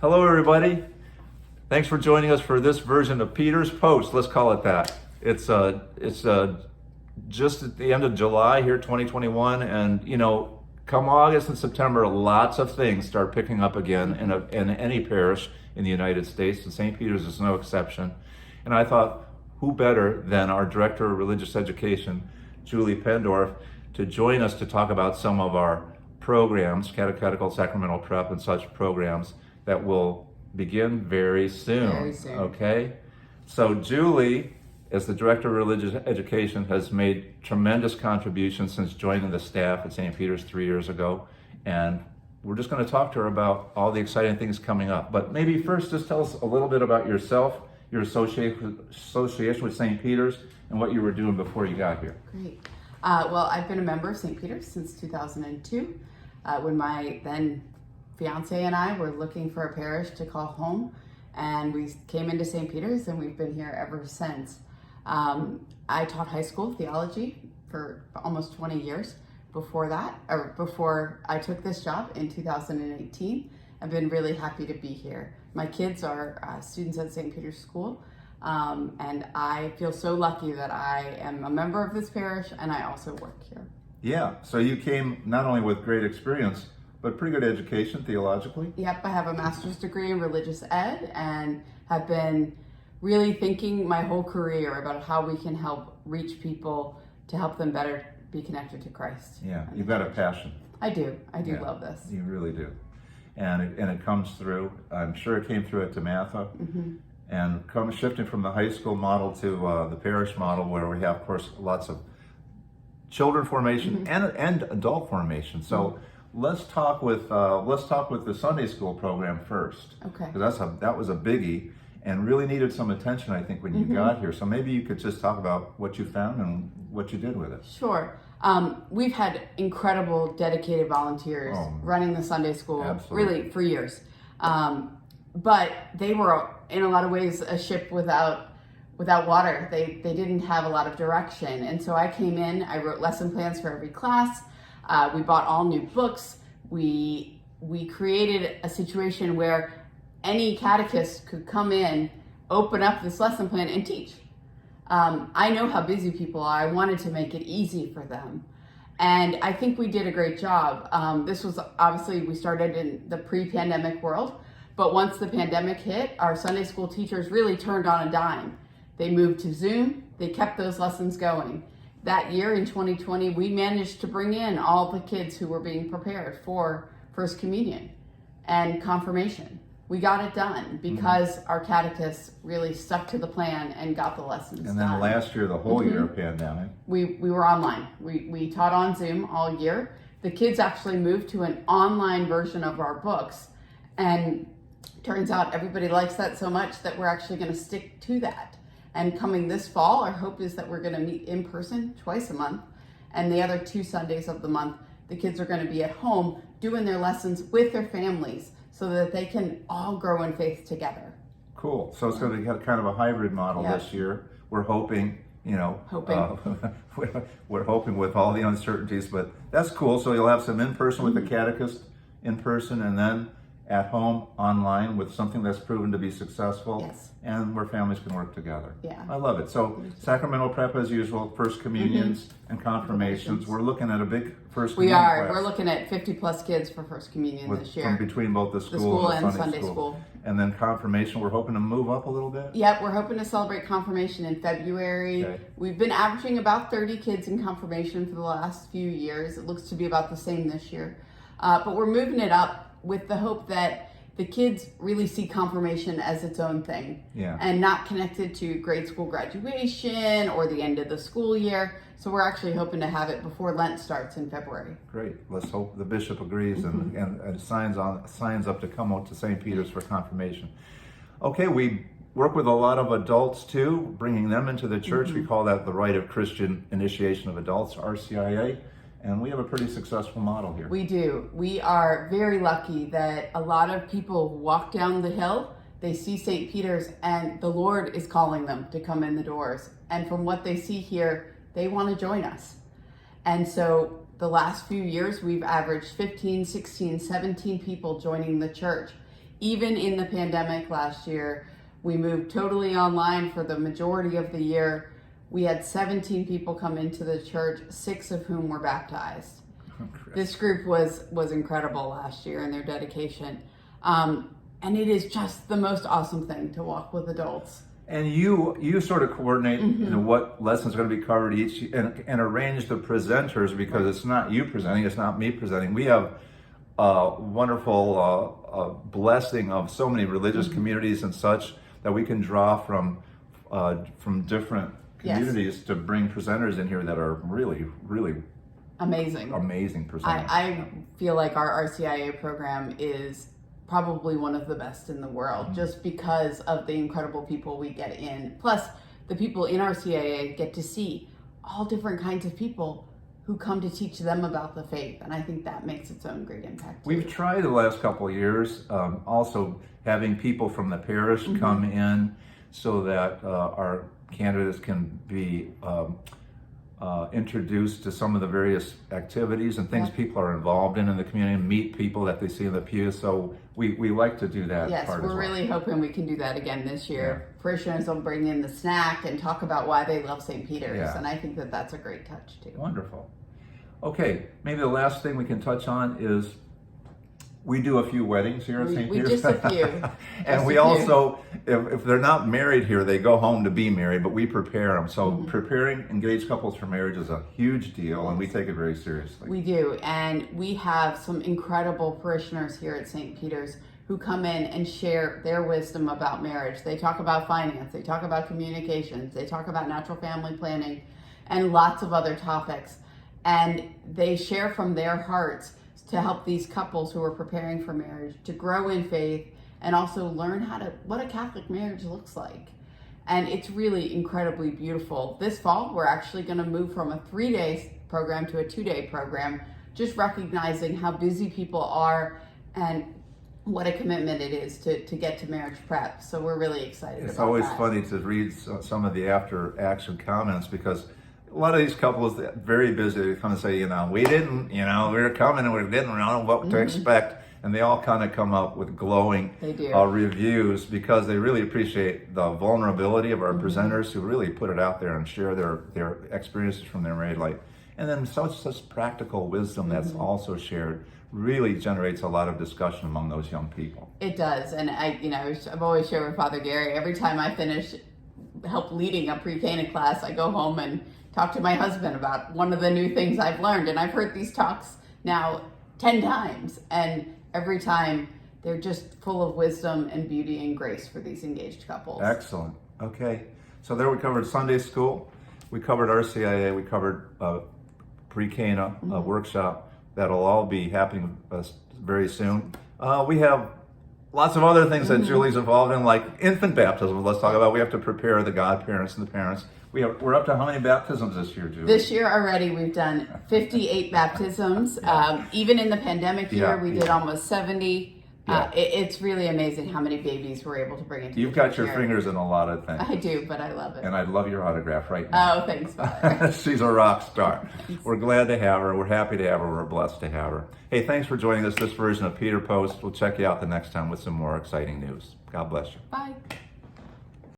Hello, everybody. Thanks for joining us for this version of Peter's Post. Let's call it that. It's just at the end of July here, 2021, and come August and September, lots of things start picking up again in any parish in the United States, and St. Peter's is no exception. And I thought, who better than our Director of Religious Education, Julie Pendorf, to join us to talk about some of our programs, catechetical, sacramental prep, and such programs that will begin very soon. Very soon. Okay? So Julie, as the Director of Religious Education, has made tremendous contributions since joining the staff at St. Peter's 3 years ago. And we're just going to talk to her about all the exciting things coming up. But maybe first, just tell us a little bit about yourself, your association with St. Peter's, and what you were doing before you got here. Great. Well, I've been a member of St. Peter's since 2002, when my then fiance and I were looking for a parish to call home, and we came into St. Peter's, and we've been here ever since. I taught high school theology for almost 20 years before I took this job in 2018. I've been really happy to be here. My kids are students at St. Peter's School, and I feel so lucky that I am a member of this parish and I also work here. Yeah, so you came not only with great experience, but pretty good education theologically. Yep, I have a master's degree in religious ed and have been really thinking my whole career about how we can help reach people to help them better be connected to Christ. Yeah, you've got a passion. I do love this. You really do. And it comes through. I'm sure it came through at DeMatha. Mm-hmm. And shifting from the high school model to the parish model, where we have, of course, lots of children formation and adult formation. So let's talk with the Sunday school program first. Okay. Because that was a biggie and really needed some attention, I think, when you got here. So maybe you could just talk about what you found and what you did with it. Sure. We've had incredible, dedicated volunteers running the Sunday school, really, for years. But they were, in a lot of ways, a ship without water. They didn't have a lot of direction. And so I came in, I wrote lesson plans for every class. We bought all new books. We created a situation where any catechist could come in, open up this lesson plan, and teach. I know how busy people are. I wanted to make it easy for them. And I think we did a great job. This was obviously, we started in the pre-pandemic world, but once the pandemic hit, our Sunday school teachers really turned on a dime. They moved to Zoom. They kept those lessons going. That year in 2020, we managed to bring in all the kids who were being prepared for First Communion and Confirmation. We got it done because our catechists really stuck to the plan and got the lessons done. And then last year, the whole year of pandemic. We were online. We taught on Zoom all year. The kids actually moved to an online version of our books, and turns out everybody likes that so much that we're actually going to stick to that. And coming this fall, our hope is that we're going to meet in person twice a month, and the other 2 Sundays of the month, the kids are going to be at home doing their lessons with their families so that they can all grow in faith together. Cool. So it's going to be kind of a hybrid model this year. We're hoping, we're hoping with all the uncertainties, but that's cool. So you'll have some in-person with the catechist in person, and then at home online with something that's proven to be successful, and where families can work together. Yeah. I love it. So sacramental prep as usual, First Communions and Confirmations. We're looking at a big First Communion class. We're looking at 50 plus kids for First Communion this year. From between both the school and Sunday school. And then Confirmation, we're hoping to move up a little bit? Yep, we're hoping to celebrate Confirmation in February. Okay. We've been averaging about 30 kids in Confirmation for the last few years. It looks to be about the same this year. But we're moving it up with the hope that the kids really see Confirmation as its own thing and not connected to grade school graduation or the end of the school year. So we're actually hoping to have it before Lent starts in February. Great. Let's hope the bishop agrees and signs up to come out to St. Peter's for Confirmation. Okay, we work with a lot of adults too, bringing them into the church. We call that the Rite of Christian Initiation of Adults, RCIA. And we have a pretty successful model here. We do. We are very lucky that a lot of people walk down the hill, they see St. Peter's, and the Lord is calling them to come in the doors. And from what they see here, they want to join us. And so the last few years, we've averaged 15, 16, 17 people joining the church even in the pandemic last year, we moved totally online for the majority of the year. We had 17 people come into the church, 6 of whom were baptized. This group was incredible last year in their dedication. And it is just the most awesome thing to walk with adults. And you sort of coordinate what lessons are going to be covered each and arrange the presenters, because it's not you presenting, it's not me presenting. We have a wonderful blessing of so many religious communities and such that we can draw from different communities to bring presenters in here that are really, really amazing presenters. I feel like our RCIA program is probably one of the best in the world, just because of the incredible people we get in. Plus, the people in RCIA get to see all different kinds of people who come to teach them about the faith, and I think that makes its own great impact. We've tried the last couple of years also having people from the parish come in so that our candidates can be introduced to some of the various activities and things people are involved in the community, and meet people that they see in the pews. So we like to do that part as well. Yes, we're really hoping we can do that again this year. Yeah. Parishioners will bring in the snack and talk about why they love St. Peter's, and I think that that's a great touch too. Wonderful. Okay, maybe the last thing we can touch on is we do a few weddings here at St. Peter's. Just a few. And we also, if they're not married here, they go home to be married, but we prepare them. So preparing engaged couples for marriage is a huge deal, and we take it very seriously. We do, and we have some incredible parishioners here at St. Peter's who come in and share their wisdom about marriage. They talk about finance, they talk about communications, they talk about natural family planning, and lots of other topics. And they share from their hearts to help these couples who are preparing for marriage to grow in faith and also learn what a Catholic marriage looks like. And it's really incredibly beautiful. This fall, we're actually going to move from a 3-day program to a 2-day program, just recognizing how busy people are and what a commitment it is to get to marriage prep. So we're really excited about that. It's always funny to read some of the after action comments, because a lot of these couples that are very busy, they come and say, we didn't, we were coming and we didn't know what to expect. And they all kind of come up with glowing reviews, because they really appreciate the vulnerability of our presenters who really put it out there and share their experiences from their married life. And then such practical wisdom that's also shared really generates a lot of discussion among those young people. It does. And I've always shared with Father Gary, every time I finish help leading a pre-Cana class, I go home and talk to my husband about one of the new things I've learned. And I've heard these talks now 10 times, and every time they're just full of wisdom and beauty and grace for these engaged couples. Excellent. Okay. So there we covered Sunday school. We covered RCIA. We covered pre-Cana workshop. That'll all be happening very soon. We have lots of other things that Julie's involved in, like infant baptism. Let's talk about. We have to prepare the godparents and the parents. We're up to how many baptisms this year, Julie? This year already we've done 58 baptisms. Even in the pandemic year, we did almost 70. It's really amazing how many babies we're able to bring into You've got your fingers in a lot of things. I do, but I love it. And I'd love your autograph right now. Oh, thanks, Father. She's a rock star. We're glad to have her. We're happy to have her. We're blessed to have her. Hey, thanks for joining us this version of Peter Post. We'll check you out the next time with some more exciting news. God bless you. Bye.